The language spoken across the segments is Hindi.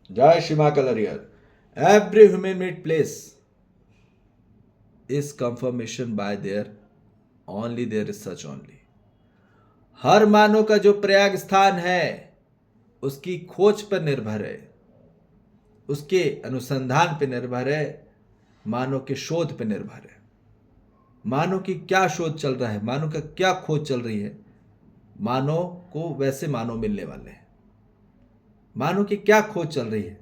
Jai Shima Kalariar. Every human made place is confirmation by their only their research only. हर मानव का जो प्रयाग स्थान है उसकी खोज पर निर्भर है, उसके अनुसंधान पर निर्भर है, मानव के शोध पर निर्भर है। मानव की क्या शोध चल रहा है, मानव का क्या खोज चल रही है, मानव को वैसे मानव मिलने वाले हैं। मानव की क्या खोज चल रही है,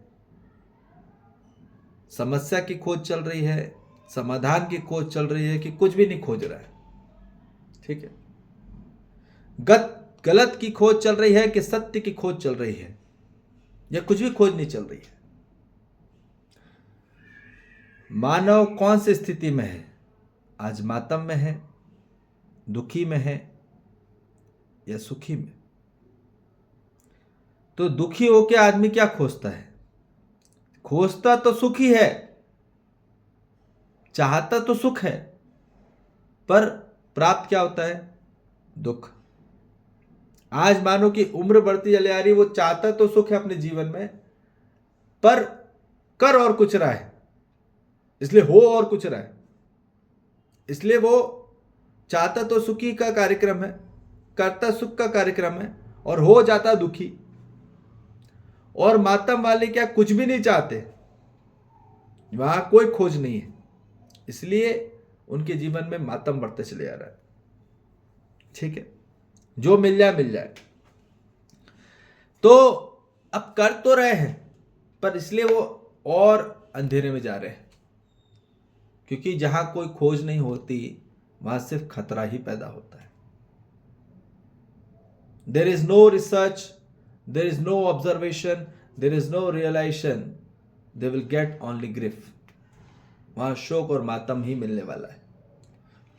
समस्या की खोज चल रही है, समाधान की खोज चल रही है कि कुछ भी नहीं खोज रहा है। ठीक है, गलत की खोज चल रही है कि सत्य की खोज चल रही है, या कुछ भी खोज नहीं चल रही है। मानव कौन सी स्थिति में है, आज मातम में है, दुखी में है या सुखी में? तो दुखी होकर आदमी क्या खोजता है? खोजता तो सुख ही है, चाहता तो सुख है, पर प्राप्त क्या होता है? दुख। आज मानो कि उम्र बढ़ती चली आ रही, वो चाहता तो सुख है अपने जीवन में, पर कर और कुछ रहा है, इसलिए हो और कुछ रहा है। इसलिए वो चाहता तो सुखी का कार्यक्रम है, करता सुख का कार्यक्रम है, और हो जाता दुखी। और मातम वाले क्या कुछ भी नहीं चाहते, वहां कोई खोज नहीं है, इसलिए उनके जीवन में मातम बढ़ते चले जा रहा है। ठीक है, जो मिल जाए मिल जाए। तो अब कर तो रहे हैं, पर इसलिए वो और अंधेरे में जा रहे हैं, क्योंकि जहां कोई खोज नहीं होती वहां सिर्फ खतरा ही पैदा होता है। There is no research, there is no observation, there is no realisation, they will get only grief. वहां शोक और मातम ही मिलने वाला है,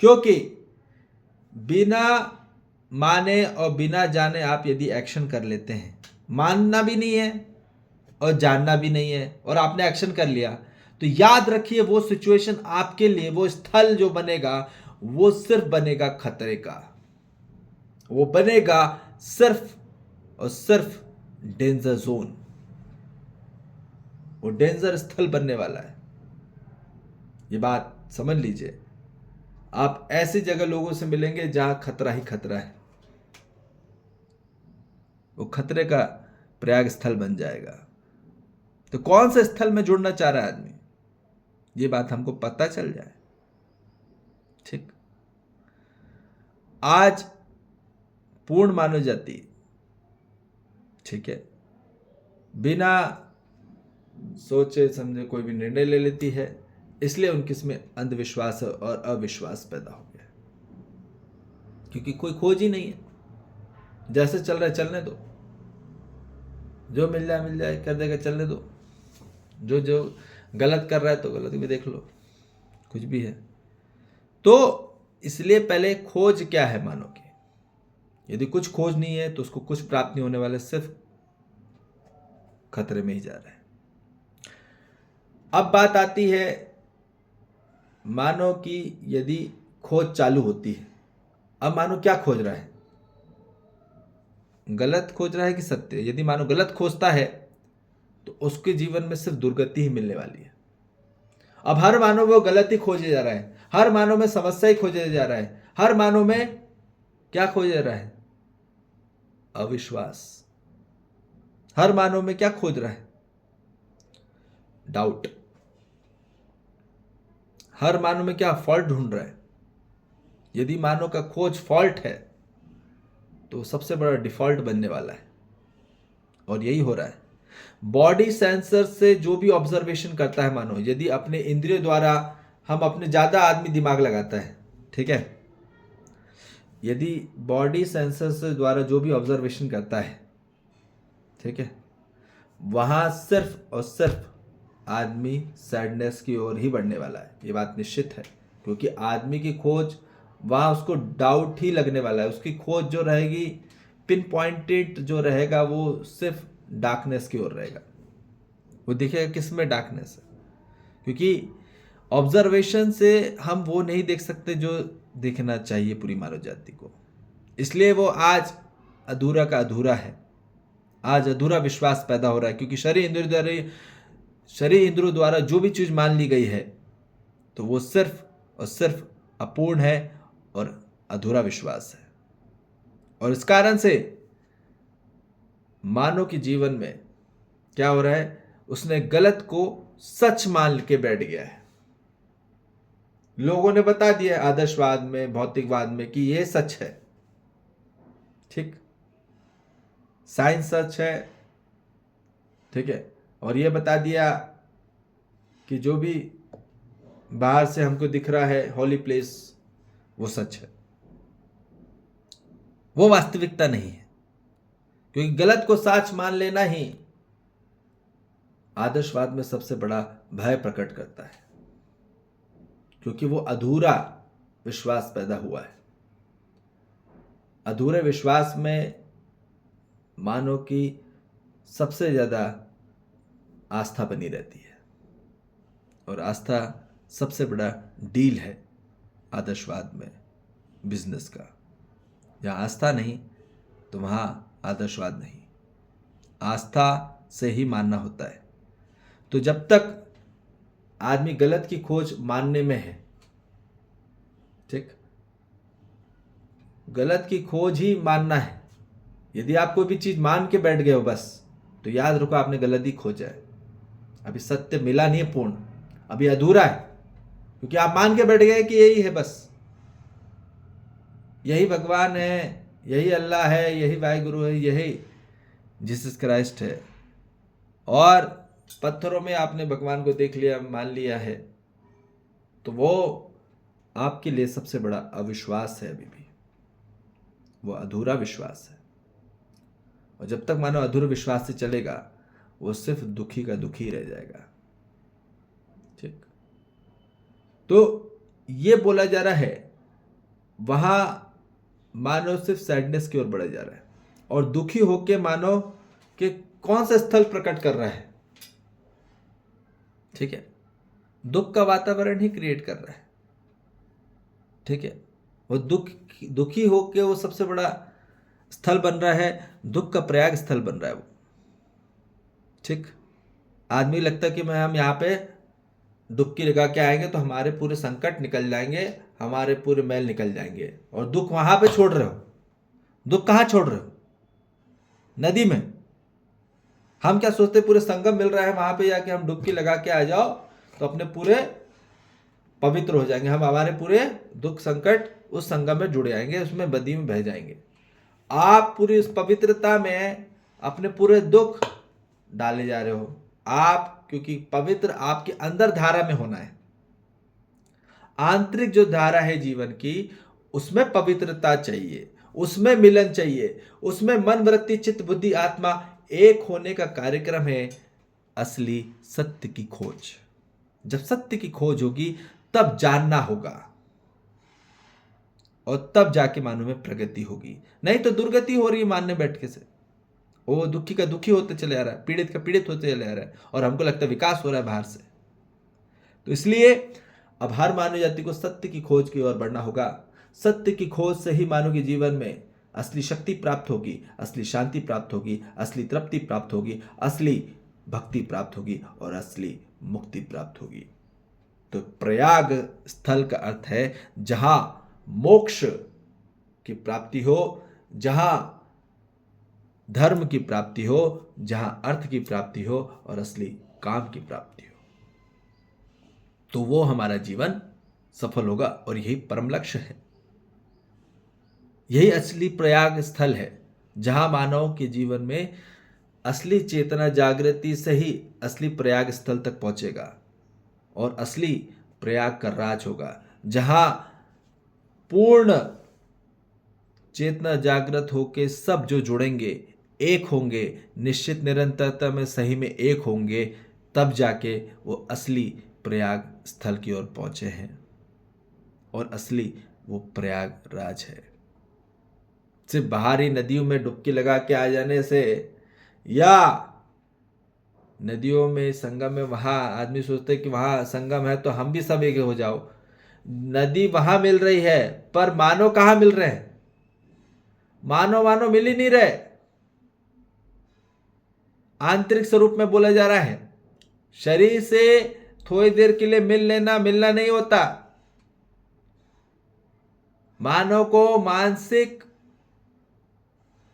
क्योंकि बिना माने और बिना जाने आप यदि एक्शन कर लेते हैं, मानना भी नहीं है और जानना भी नहीं है, और आपने एक्शन कर लिया, तो याद रखिए वो सिचुएशन आपके लिए, वो स्थल जो बनेगा वो सिर्फ बनेगा खतरे का, वो बनेगा सिर्फ और सिर्फ डेंजर जोन, वो डेंजर स्थल बनने वाला है। ये बात समझ लीजिए। आप ऐसी जगह लोगों से मिलेंगे जहां खतरा ही खतरा है, वो खतरे का प्रयाग स्थल बन जाएगा। तो कौन से स्थल में जुड़ना चाह रहा है आदमी, ये बात हमको पता चल जाए। ठीक, आज पूर्ण मानव जाति, ठीक है, बिना सोचे समझे कोई भी निर्णय ले लेती है, इसलिए उनके इसमें अंधविश्वास और अविश्वास पैदा हो गया, क्योंकि कोई खोज ही नहीं है। जैसे चल रहा है चलने दो, जो मिल जाए कर देगा, चलने दो। जो जो गलत कर रहा है तो गलत भी देख लो, कुछ भी है। तो इसलिए पहले खोज क्या है मानव की, यदि कुछ खोज नहीं है तो उसको कुछ प्राप्त नहीं होने वाले, सिर्फ खतरे में ही जा रहा है। अब बात आती है मानव की, यदि खोज चालू होती है, अब मानव क्या खोज रहा है, गलत खोज रहा है कि सत्य? यदि मानव गलत खोजता है तो उसके जीवन में सिर्फ दुर्गति ही मिलने वाली है। अब हर मानव वो गलत ही खोजे जा रहा है, हर मानव में समस्या ही खोजे जा रहा है, हर मानव में क्या खोज रहा है? अविश्वास। हर मानव में क्या खोज रहा है? डाउट। हर मानव में क्या फॉल्ट ढूंढ रहा है? यदि मानव का खोज फॉल्ट है तो सबसे बड़ा डिफॉल्ट बनने वाला है, और यही हो रहा है। बॉडी सेंसर से जो भी ऑब्जर्वेशन करता है मानव, यदि अपने इंद्रियों द्वारा हम अपने ज्यादा आदमी दिमाग लगाता है, ठीक है, यदि बॉडी सेंसर से द्वारा जो भी ऑब्जर्वेशन करता है, ठीक है, वहां सिर्फ और सिर्फ आदमी सैडनेस की ओर ही बढ़ने वाला है, ये बात निश्चित है। क्योंकि आदमी की खोज वहां उसको डाउट ही लगने वाला है, उसकी खोज जो रहेगी पिन पॉइंटेड जो रहेगा वो सिर्फ डार्कनेस की ओर रहेगा। वो दिखेगा किस में डार्कनेस है, क्योंकि ऑब्जर्वेशन से हम वो नहीं देख सकते जो दिखना चाहिए पूरी मानव जाति को, इसलिए वो आज अधूरा का अधूरा है। आज अधूरा विश्वास पैदा हो रहा है, क्योंकि शरीर इंद्रियों द्वारा जो भी चीज मान ली गई है तो वो सिर्फ और सिर्फ अपूर्ण है और अधूरा विश्वास है। और इस कारण से मानव के जीवन में क्या हो रहा है, उसने गलत को सच मान के बैठ गया है। लोगों ने बता दिया आदर्शवाद में, भौतिकवाद में कि यह सच है, ठीक, साइंस सच है, ठीक है, और यह बता दिया कि जो भी बाहर से हमको दिख रहा है हॉली प्लेस वो सच है। वो वास्तविकता नहीं है, क्योंकि गलत को सच मान लेना ही आदर्शवाद में सबसे बड़ा भय प्रकट करता है, क्योंकि वो अधूरा विश्वास पैदा हुआ है। अधूरे विश्वास में मानव की सबसे ज्यादा आस्था बनी रहती है, और आस्था सबसे बड़ा डील है आदर्शवाद में बिजनेस का। जहाँ आस्था नहीं तो वहाँ आदर्शवाद नहीं, आस्था से ही मानना होता है। तो जब तक आदमी गलत की खोज मानने में है, ठीक, गलत की खोज ही मानना है। यदि आप कोई भी चीज मान के बैठ गए हो बस, तो याद रखो आपने गलत ही खोजा है। अभी सत्य मिला नहीं है पूर्ण, अभी अधूरा है, क्योंकि आप मान के बैठ गए कि यही है, बस यही भगवान है, यही अल्लाह है, यही वाहिगुरु है, यही जीसस क्राइस्ट है। और पत्थरों में आपने भगवान को देख लिया, मान लिया है, तो वो आपके लिए सबसे बड़ा अविश्वास है। अभी भी वो अधूरा विश्वास है, और जब तक मानो अधूरा विश्वास से चलेगा वो सिर्फ दुखी का दुखी रह जाएगा, ठीक। तो ये बोला जा रहा है वहां मानव सिर्फ सैडनेस की ओर बढ़ा जा रहा है, और दुखी होके मानव के कौन सा स्थल प्रकट कर रहा है, ठीक है, दुख का वातावरण ही क्रिएट कर रहा है, ठीक है। वो दुखी होके वो सबसे बड़ा स्थल बन रहा है, दुख का प्रयाग स्थल बन रहा है वो, ठीक। आदमी लगता है कि मैं हम यहाँ पे डुबकी लगा के आएंगे तो हमारे पूरे संकट निकल जाएंगे, हमारे पूरे मैल निकल जाएंगे, और दुख वहां पे छोड़ रहे हो। दुख कहाँ छोड़ रहे हो? नदी में। हम क्या सोचते पूरे संगम मिल रहा है, वहां पे जाके हम डुबकी लगा के आ जाओ तो अपने पूरे पवित्र हो जाएंगे, हम हमारे पूरे दुख संकट उस संगम में जुड़ जाएंगे, उसमें बदी में बह जाएंगे। आप पूरी उस पवित्रता में अपने पूरे दुख डाले जा रहे हो आप, क्योंकि पवित्र आपके अंदर धारा में होना है। आंतरिक जो धारा है जीवन की, उसमें पवित्रता चाहिए, उसमें मिलन चाहिए, उसमें मन वृत्ति चित्त बुद्धि आत्मा एक होने का कार्यक्रम है असली सत्य की खोज। जब सत्य की खोज होगी तब जानना होगा, और तब जाके मानव में प्रगति होगी। नहीं तो दुर्गति हो रही है मानने बैठ के से, वो दुखी का दुखी होते चले आ रहा है, पीड़ित का पीड़ित होते चले आ रहा है, और हमको लगता है विकास हो रहा है बाहर से। तो इसलिए अब हर मानव जाति को सत्य की खोज की ओर बढ़ना होगा। सत्य की खोज से ही मानव के जीवन में असली शक्ति प्राप्त होगी, असली शांति प्राप्त होगी, असली तृप्ति प्राप्त होगी, असली भक्ति प्राप्त होगी, और असली मुक्ति प्राप्त होगी। तो प्रयाग स्थल का अर्थ है जहां मोक्ष की प्राप्ति हो, जहां धर्म की प्राप्ति हो, जहां अर्थ की प्राप्ति हो, और असली काम की प्राप्ति हो, तो वो हमारा जीवन सफल होगा। और यही परम लक्ष्य है, यही असली प्रयाग स्थल है, जहां मानव के जीवन में असली चेतना जागृति से ही असली प्रयाग स्थल तक पहुंचेगा, और असली प्रयाग का राज होगा, जहां पूर्ण चेतना जागृत होके सब जो जुड़ेंगे, एक होंगे, निश्चित निरंतरता में सही में एक होंगे, तब जाके वो असली प्रयाग स्थल की ओर पहुंचे हैं, और असली वो प्रयागराज है। सिर्फ बाहरी नदियों में डुबकी लगा के आ जाने से, या नदियों में संगम में, वहां आदमी सोचते कि वहां संगम है तो हम भी सब एक हो जाओ। नदी वहां मिल रही है, पर मानव कहां मिल रहे हैं? मानव मिल ही नहीं रहे। आंतरिक स्वरूप में बोला जा रहा है। शरीर से थोड़ी देर के लिए मिलना नहीं होता। मानव को मानसिक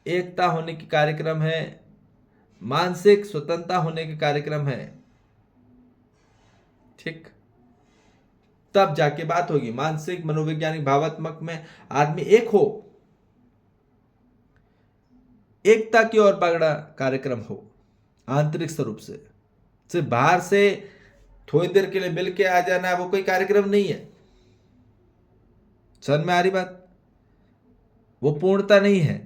एकता होने की कार्यक्रम है, मानसिक स्वतंत्रता होने के कार्यक्रम है। ठीक, तब जाके बात होगी। मानसिक, मनोवैज्ञानिक, भावात्मक में आदमी एक हो, एकता की ओर बड़ा कार्यक्रम हो आंतरिक स्वरूप से। सिर्फ बाहर से थोड़ी देर के लिए मिल के आ जाना वो कोई कार्यक्रम नहीं है। समझ में आ रही बात? वो पूर्णता नहीं है।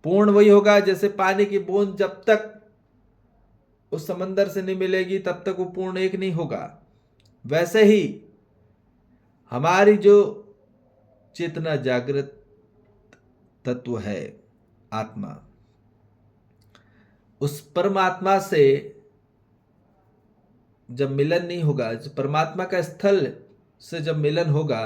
पूर्ण वही होगा जैसे पानी की बूंद जब तक उस समंदर से नहीं मिलेगी तब तक वो पूर्ण एक नहीं होगा। वैसे ही हमारी जो चेतना जागृत तत्व है आत्मा, उस परमात्मा से जब मिलन नहीं होगा, परमात्मा का स्थल से जब मिलन होगा,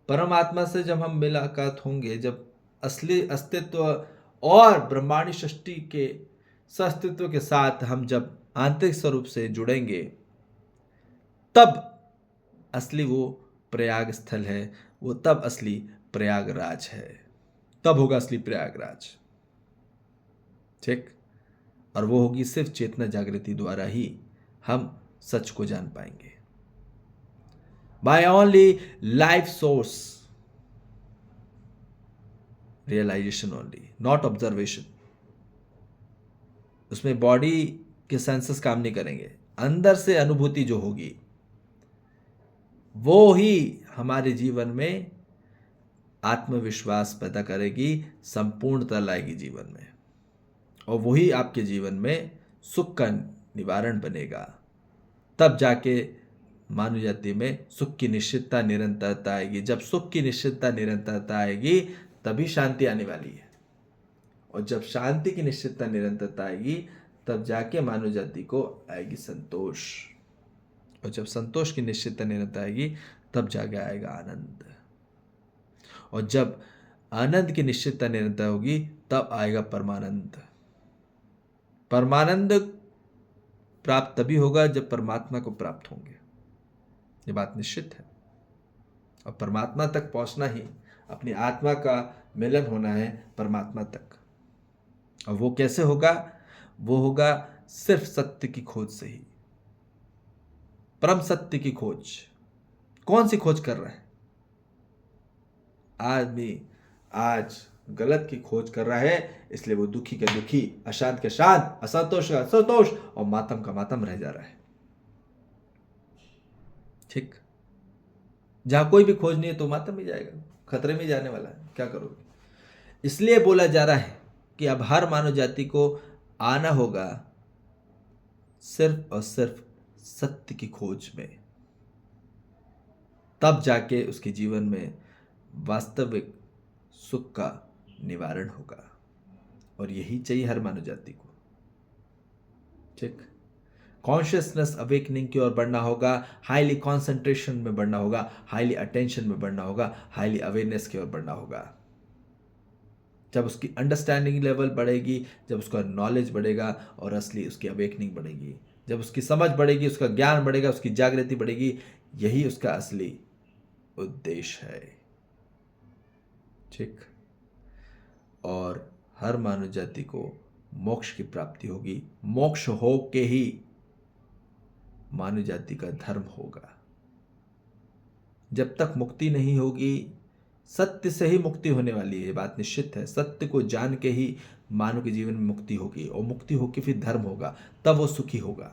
परमात्मा से जब हम मुलाकात होंगे, जब असली अस्तित्व और ब्रह्मांडी सृष्टि के अस्तित्व के साथ हम जब आंतरिक स्वरूप से जुड़ेंगे, तब असली वो प्रयाग स्थल है, वो तब असली प्रयागराज है, तब होगा असली प्रयागराज। ठीक, और वो होगी सिर्फ चेतना जागृति द्वारा ही हम सच को जान पाएंगे। By only life source realisation only, not observation. उसमें बॉडी के सेंसेस काम नहीं करेंगे, अंदर से अनुभूति जो होगी वो ही हमारे जीवन में आत्मविश्वास पैदा करेगी, संपूर्णता लाएगी जीवन में, और वही आपके जीवन में सुख का निवारण बनेगा। तब जाके मानव जाति में सुख की निश्चितता निरंतरता आएगी। जब सुख की निश्चितता निरंतरता आएगी तभी शांति आने वाली है, और जब शांति की निश्चितता निरंतरता आएगी तब जाके मानव जाति को आएगी संतोष, और जब संतोष की निश्चितता निरंतरता आएगी तब जाके आएगा आनंद, और जब आनंद की निश्चितता निरंतर होगी तब आएगा परमानंद। परमानंद प्राप्त तभी होगा जब परमात्मा को प्राप्त होंगे, ये बात निश्चित है। और परमात्मा तक पहुंचना ही अपनी आत्मा का मिलन होना है परमात्मा तक। और वो कैसे होगा? वो होगा सिर्फ सत्य की खोज से ही, परम सत्य की खोज। कौन सी खोज कर रहा है आदमी? आज गलत की खोज कर रहा है, इसलिए वो दुखी का दुखी, अशांत का शांत, असंतोष का असंतोष, और मातम का मातम रह जा रहा है। ठीक, जहां कोई भी खोज नहीं है तो मातम ही जाएगा, खतरे में जाने वाला है, क्या करोगे? इसलिए बोला जा रहा है कि अब हर मानव जाति को आना होगा सिर्फ और सिर्फ सत्य की खोज में, तब जाके उसके जीवन में वास्तविक सुख का निवारण होगा। और यही चाहिए हर मानव जाति को। ठीक, कॉन्शियसनेस अवेकनिंग की ओर बढ़ना होगा, हाईली कॉन्सेंट्रेशन में बढ़ना होगा, हाईली अटेंशन में बढ़ना होगा, हाईली अवेयरनेस की ओर बढ़ना होगा। जब उसकी अंडरस्टैंडिंग लेवल बढ़ेगी, जब उसका नॉलेज बढ़ेगा और असली उसकी अवेकनिंग बढ़ेगी, जब उसकी समझ बढ़ेगी, उसका ज्ञान बढ़ेगा, उसकी जागृति बढ़ेगी, यही उसका असली उद्देश्य है। ठीक, और हर मानव जाति को मोक्ष की प्राप्ति होगी। मोक्ष हो के ही मानव जाति का धर्म होगा। जब तक मुक्ति नहीं होगी, सत्य से ही मुक्ति होने वाली है, ये बात निश्चित है। सत्य को जान के ही मानव के जीवन में मुक्ति होगी, और मुक्ति होकर फिर धर्म होगा, तब वो सुखी होगा,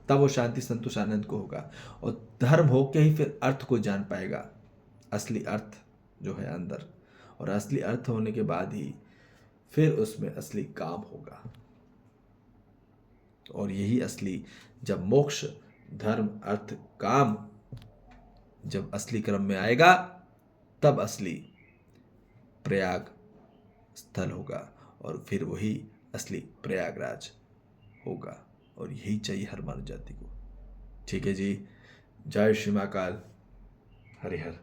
तब वो शांति संतोष आनंद को होगा। और धर्म होके ही फिर अर्थ को जान पाएगा, असली अर्थ जो है अंदर, और असली अर्थ होने के बाद ही फिर उसमें असली काम होगा। और यही असली, जब मोक्ष धर्म अर्थ काम जब असली क्रम में आएगा, तब असली प्रयाग स्थल होगा, और फिर वही असली प्रयागराज होगा। और यही चाहिए हर मानव जाति को। ठीक है जी, जय श्री महाकाल, हरिहर।